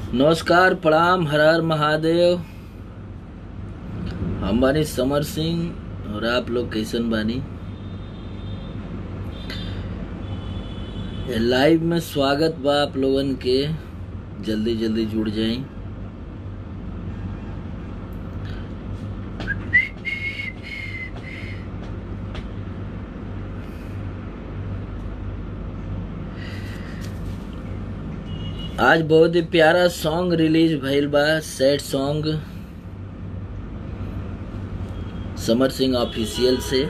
नमस्कार, प्रणाम, हर हर महादेव। हम बानी समर सिंह और आप लोग कैसन बानी। लाइव में स्वागत बा आप लोगन के। जल्दी जल्दी जुड़ जाएं। आज बहुत ही प्यारा सॉन्ग रिलीज भइल बा, sad song Samar Singh official से।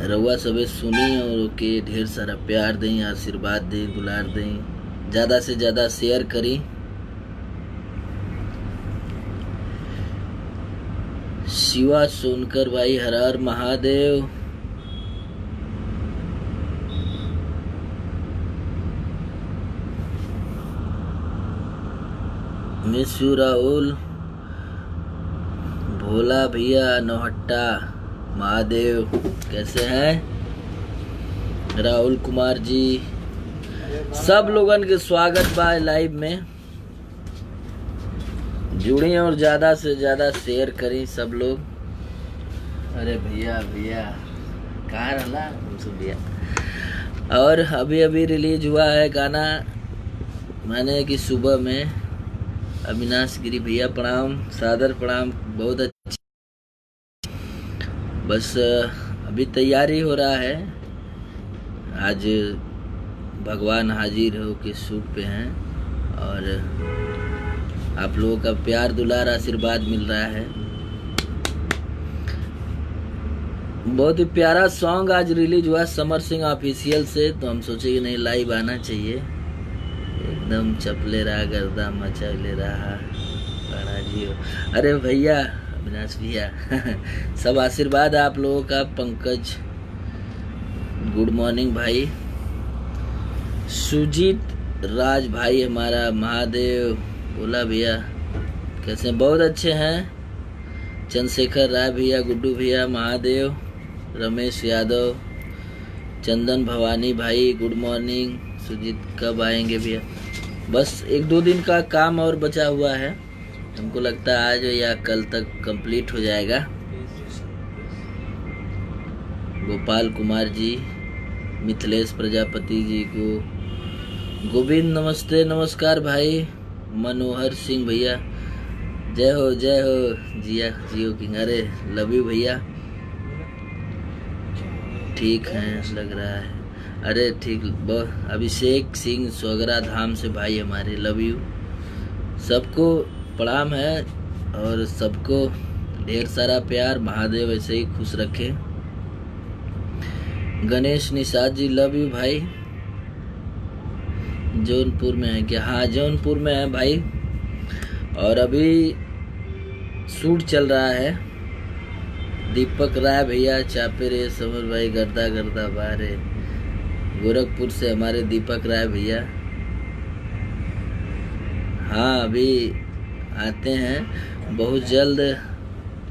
रउआ सबे सुनी और ओके ढेर सारा प्यार दें, आशीर्वाद दें, दुलार दें, ज्यादा से ज्यादा शेयर करी। शिवा सोनकर भाई, हर हर महादेव। मिस यू राहुल, भोला भैया, नौहट्टा महादेव, कैसे हैं राहुल कुमार जी। सब लोगन के स्वागत बा लाइव में। जुड़ी और ज्यादा से ज्यादा शेयर करी सब लोग। अरे भैया भैया कहाँ रहला हमसे भैया। और अभी अभी रिलीज हुआ है गाना, माने कि सुबह में। अविनाश गिरी भैया प्रणाम, सादर प्रणाम, बहुत अच्छी। बस अभी तैयारी हो रहा है। आज भगवान हाजिर हो के शूट पे हैं और आप लोगों का प्यार दुलार आशीर्वाद मिल रहा है। बहुत ही प्यारा सॉन्ग आज रिलीज हुआ समर सिंह ऑफिशियल से, तो हम सोचे कि नहीं लाइव आना चाहिए। एकदम चपले रहा, गर्दा मचा ले रहा बड़ा जी। अरे भैया अविनाश भैया सब आशीर्वाद आप लोगों का। पंकज गुड मॉर्निंग भाई। सुजीत राज भाई हमारा, महादेव बोला भैया कैसे, बहुत अच्छे हैं। चंद्रशेखर राय भैया, गुड्डू भैया, महादेव, रमेश यादव, चंदन भवानी भाई गुड मॉर्निंग। सुजीत कब आएंगे भैया? बस एक दो दिन का काम और बचा हुआ है, हमको लगता है आज या कल तक कंप्लीट हो जाएगा। गोपाल कुमार जी, मिथिलेश प्रजापति जी को, गोविंद नमस्ते, नमस्कार भाई। मनोहर सिंह भैया जय हो जिया जियो किंग। अरे लव यू भैया, ठीक है लग रहा है। अरे ठीक। अभिषेक सिंह सोगरा धाम से भाई हमारे, लव यू। सबको प्रणाम है और सबको ढेर सारा प्यार। महादेव ऐसे ही खुश रखे। गणेश निषाद जी लव यू भाई। जौनपुर में है क्या? हाँ जौनपुर में है भाई। और अभी शूट चल रहा है। दीपक राय भैया चापे रे समर भाई, गर्दा गर्दा बारे। गोरखपुर से हमारे दीपक राय भैया। हाँ अभी आते हैं बहुत जल्द।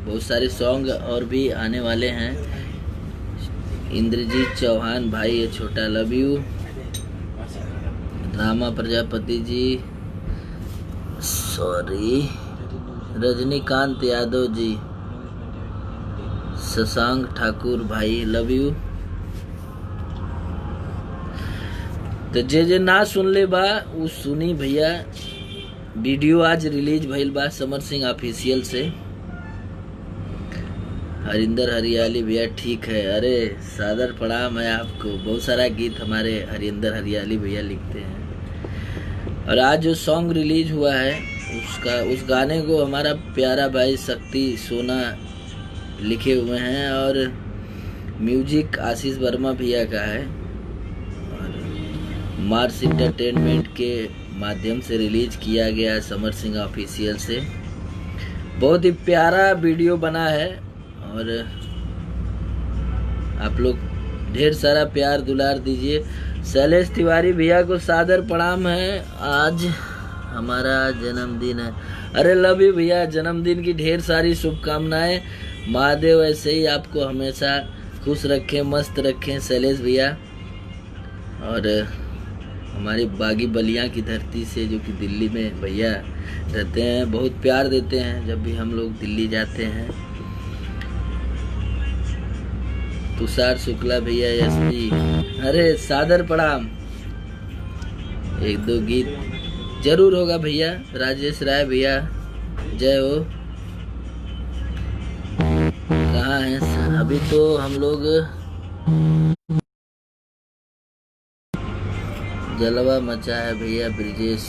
बहुत सारे सॉन्ग और भी आने वाले हैं। इंद्रजीत चौहान भाई, ये छोटा love you. Rama Prajapati ji, sorry. Rajnikant Yadav ji, Shashank Thakur भाई लव यू। तो जे ना सुन ले बा वो सुनी भैया। वीडियो आज रिलीज भइल बा समर सिंह ऑफिशियल से। हरिंदर हरियाली भैया ठीक है। अरे सादर प्रणाम है आपको। बहुत सारा गीत हमारे हरिंदर हरियाली भैया लिखते हैं। और आज जो सॉन्ग रिलीज हुआ है उस गाने को हमारा प्यारा भाई शक्ति सोना लिखे हुए हैं और म्यूजिक आशीष वर्मा भैया का है। और मार्स इंटरटेनमेंट के माध्यम से रिलीज किया गया समर सिंह ऑफिशियल से। बहुत ही प्यारा वीडियो बना है और आप लोग ढेर सारा प्यार दुलार दीजिए। शैलेश तिवारी भैया को सादर प्रणाम है। आज हमारा जन्मदिन है। अरे लव यू भैया, जन्मदिन की ढेर सारी शुभकामनाएं। महादेव ऐसे ही आपको हमेशा खुश रखें, मस्त रखें शैलेश भैया। और हमारे बागी बलिया की धरती से, जो कि दिल्ली में भैया रहते हैं, बहुत प्यार देते हैं जब भी हम लोग दिल्ली जाते हैं। तुषार शुक्ला भैया, एसपी, अरे सादर प्रणाम। एक दो गीत जरूर होगा भैया। राजेश राय भैया, जय हो। कहाँ हैं अभी? तो हम लोग जलवा मचा है भैया। ब्रिजेश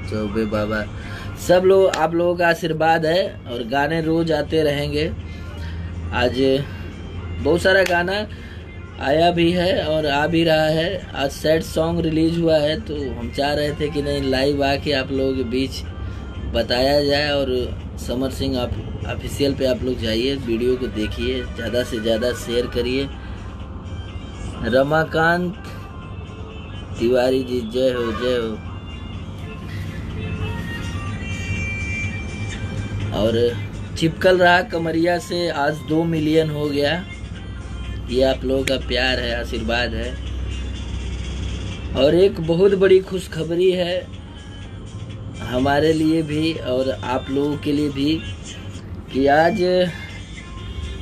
चौबे बाबा, सब लोग, आप लोगों का आशीर्वाद है और गाने रोज आते रहेंगे। आज बहुत सारा गाना आया भी है और आ भी रहा है। आज सैड सॉन्ग रिलीज हुआ है, तो हम चाह रहे थे कि नहीं लाइव आके आप लोगों के बीच बताया जाए। और समर सिंह आप ऑफिशियल पे आप लोग जाइए, वीडियो को देखिए, ज़्यादा से ज़्यादा शेयर करिए। रमाकांत तिवारी जी, जय हो जय हो। और चिपकल रहा कमरिया से आज 2 मिलियन हो गया। ये आप लोगों का प्यार है, आशीर्वाद है। और एक बहुत बड़ी खुशखबरी है हमारे लिए भी और आप लोगों के लिए भी कि आज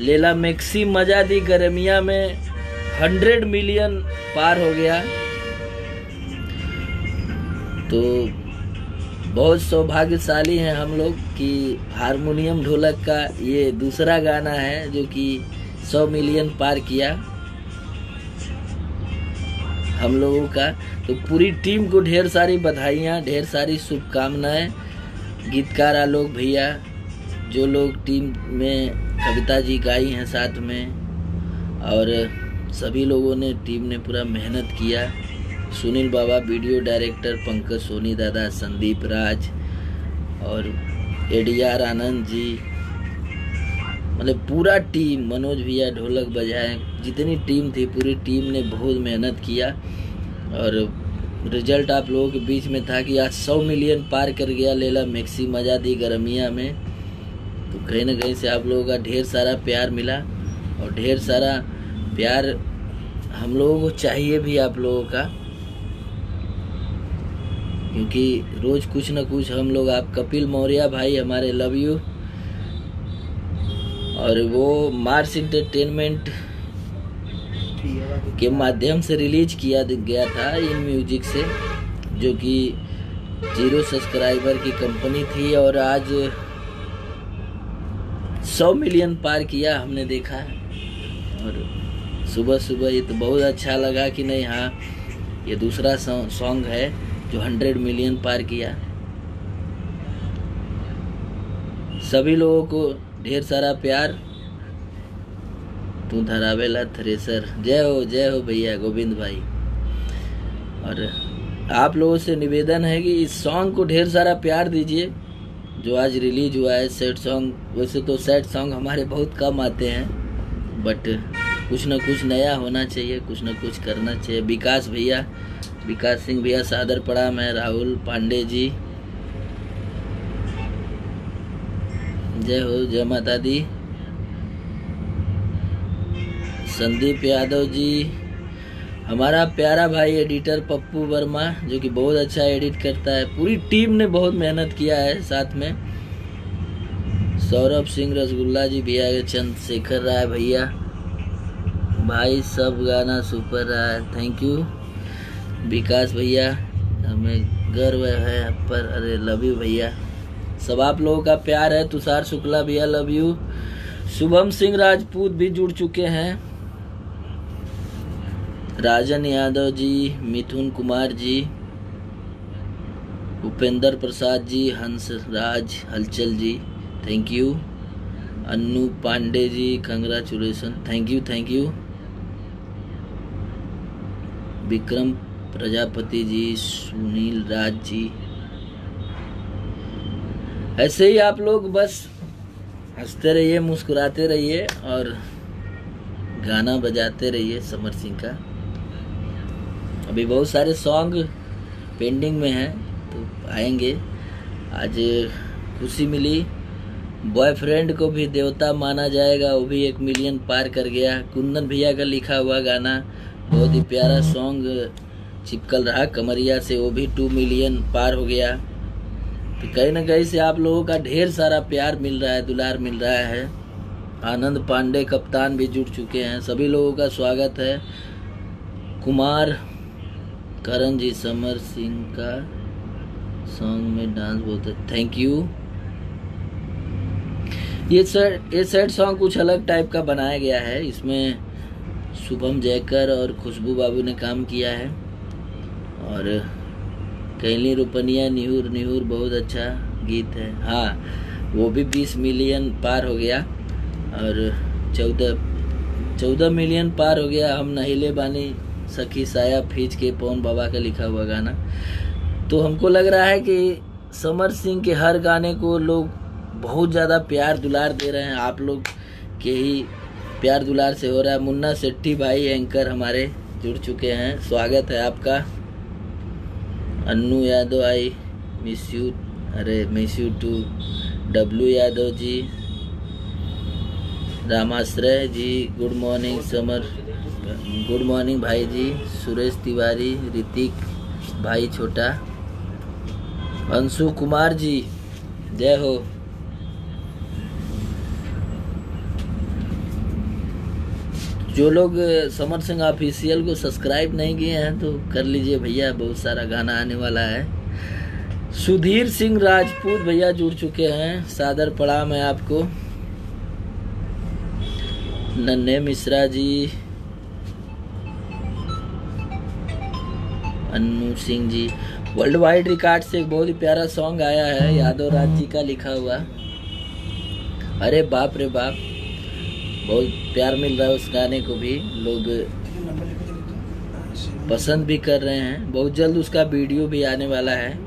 लेला मैक्सी मजा दी गरमिया में 100 मिलियन पार हो गया। तो बहुत सौभाग्यशाली हैं हम लोग कि हारमोनियम ढोलक का ये दूसरा गाना है जो कि 100 मिलियन पार किया हम लोगों का। तो पूरी टीम को ढेर सारी बधाइयाँ, ढेर सारी शुभकामनाएं। गीतकार आलोक भैया, जो लोग टीम में कविता जी गाई हैं साथ में, और सभी लोगों ने, टीम ने पूरा मेहनत किया। सुनील बाबा, वीडियो डायरेक्टर पंकज सोनी दादा, संदीप राज और एडीआर आनंद जी, मतलब पूरा टीम, मनोज भैया ढोलक बजाए, जितनी टीम थी पूरी टीम ने बहुत मेहनत किया। और रिजल्ट आप लोगों के बीच में था कि आज 100 मिलियन पार कर गया लेला मैक्सी मजा दी गरमिया में। तो कहीं ना कहीं से आप लोगों का ढेर सारा प्यार मिला और ढेर सारा प्यार हम लोगों को चाहिए भी आप लोगों का, क्योंकि रोज कुछ न कुछ हम लोग, आप कपिल मौर्य भाई हमारे, लव यू। और वो मार्स एंटरटेनमेंट के माध्यम से रिलीज किया गया था इन म्यूजिक से, जो कि 0 सब्सक्राइबर की कंपनी थी और आज 100 मिलियन पार किया हमने देखा। और सुबह सुबह ये तो बहुत अच्छा लगा कि नहीं, हाँ ये दूसरा सॉन्ग है जो 100 मिलियन पार किया। सभी लोगों को ढेर सारा प्यार। तू धरावेला थ्रेसर, जय हो भैया गोविंद भाई। और आप लोगों से निवेदन है कि इस सॉन्ग को ढेर सारा प्यार दीजिए जो आज रिलीज हुआ है। सैड सॉन्ग, वैसे तो सैड सॉन्ग हमारे बहुत कम आते हैं, बट कुछ न कुछ नया होना चाहिए, कुछ न कुछ करना चाहिए। विकास भैया, विकास सिंह भैया सादर प्रणाम है। राहुल पांडे जी, जय हो, जय माता दी। संदीप यादव जी, हमारा प्यारा भाई एडिटर पप्पू वर्मा, जो कि बहुत अच्छा एडिट करता है। पूरी टीम ने बहुत मेहनत किया है साथ में। सौरभ सिंह रसगुल्ला जी भैया, चंद्रशेखर राय भैया, भाई सब गाना सुपर रहा है, थैंक यू। विकास भैया, हमें गर्व है आप पर, अरे लव यू भैया। सब आप लोगों का प्यार है। तुषार शुक्ला भैया, लव यू। शुभम सिंह राजपूत भी जुड़ चुके हैं। राजन यादव जी, मिथुन Kumar ji, Upendra Prasad ji, Hansraj Halchal ji, thank you. Annu Pandey ji, congratulation, thank you. Vikram Prajapati ji, Sunil Raj ji, ऐसे ही आप लोग बस हंसते रहिए, मुस्कुराते रहिए और गाना बजाते रहिए समर सिंह का। अभी बहुत सारे सॉन्ग पेंडिंग में हैं, तो आएंगे। आज खुशी मिली, बॉयफ्रेंड को भी देवता माना जाएगा, वो भी 1 मिलियन पार कर गया। कुंदन भैया का लिखा हुआ गाना, बहुत ही प्यारा सॉन्ग चिपकल रहा कमरिया से, वो भी 2 मिलियन पार हो गया। तो कहीं ना कहीं से आप लोगों का ढेर सारा प्यार मिल रहा है, दुलार मिल रहा है। आनंद पांडे कप्तान भी जुड़ चुके हैं, सभी लोगों का स्वागत है। कुमार करण जी, समर सिंह का सॉन्ग में डांस बहुत है, थैंक यू। ये सैड सॉन्ग कुछ अलग टाइप का बनाया गया है, इसमें शुभम जयकर और खुशबू बाबू ने काम किया है। और कैली रुपनिया निहुर निहुर बहुत अच्छा गीत है। हाँ, वो भी 20 मिलियन पार हो गया और 14 मिलियन पार हो गया। हम नहिले बानी सखी साया फींच के, पवन बाबा का लिखा हुआ गाना। तो हमको लग रहा है कि समर सिंह के हर गाने को लोग बहुत ज़्यादा प्यार दुलार दे रहे हैं। आप लोग के ही प्यार दुलार से हो रहा है। मुन्ना सेट्टी भाई एंकर हमारे जुड़ चुके हैं, स्वागत है आपका। Annu Yadav I miss you, अरे miss you too. W Yadav ji, Ramashray ji, good morning Samar, good morning भाई जी। सुरेश तिवारी, ऋतिक भाई छोटा, अंशु कुमार जी, जय हो। जो लोग समर सिंह ऑफिशियल को सब्सक्राइब नहीं किए हैं तो कर लीजिए भैया, बहुत सारा गाना आने वाला है। सुधीर सिंह राजपूत भैया जुड़ चुके हैं, सादर प्रणाम है आपको। नन्हे Mishra ji, Annu Singh ji. World wide record से एक बहुत ही प्यारा सॉन्ग आया है, यादव राज जी का लिखा हुआ। अरे बाप रे बाप, बहुत प्यार मिल रहा है उस गाने को भी, लोग पसंद भी कर रहे हैं। बहुत जल्द उसका वीडियो भी आने वाला है।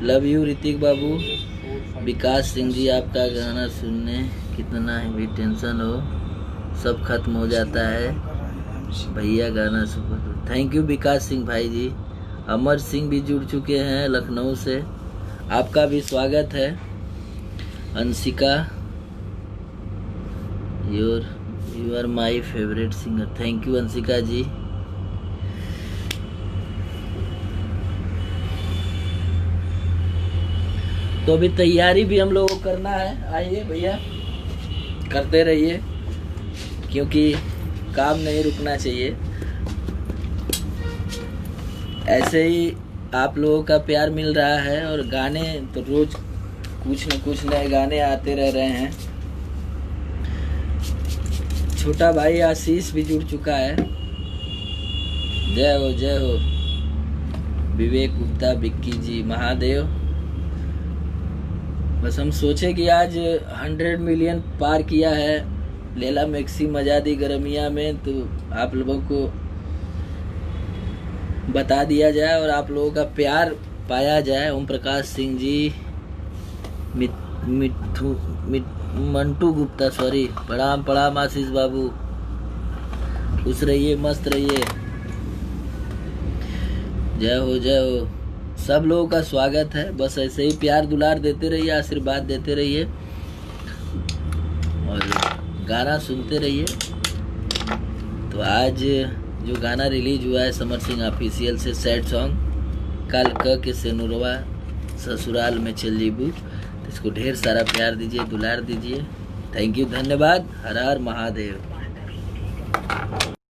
लव यू ऋतिक बाबू। विकास सिंह जी, आपका गाना सुनने कितना भी टेंशन हो सब खत्म हो जाता है भैया, गाना सुपर। थैंक यू विकास सिंह भाई जी। अमर सिंह भी जुड़ चुके हैं लखनऊ से, आपका भी स्वागत है। Anshika, you are my favourite singer, thank you Anshika ji. तो अभी तैयारी भी हम लोगों को करना है, आइए भैया करते रहिए क्योंकि काम नहीं रुकना चाहिए। ऐसे ही आप लोगों का प्यार मिल रहा है और गाने तो रोज कुछ न कुछ नए गाने आते रह रहे हैं। छोटा भाई आशीष भी जुड़ चुका है, जय हो जय हो। विवेक गुप्ता, विक्की जी, महादेव। बस हम सोचे कि आज 100 मिलियन पार किया है, लेला मैक्सी मजा दी गर्मिया में, तो आप लोगों को बता दिया जाए और आप लोगों का प्यार पाया जाए। ओम प्रकाश सिंह जी, मंटू गुप्ता, सॉरी, प्रणाम प्रणाम आशीष बाबू, खुश रहिए मस्त रहिए, जय हो जय हो। सब लोगों का स्वागत है, बस ऐसे ही प्यार दुलार देते रहिए, आशीर्वाद देते रहिए और गाना सुनते रहिए। तो आज जो गाना रिलीज हुआ है समर सिंह ऑफिशियल से, सैड सॉन्ग, कल क के सेनुरवा ससुराल में चल जीबू, इसको ढेर सारा प्यार दीजिए, दुलार दीजिए। थैंक यू, धन्यवाद। हर हर महादेव।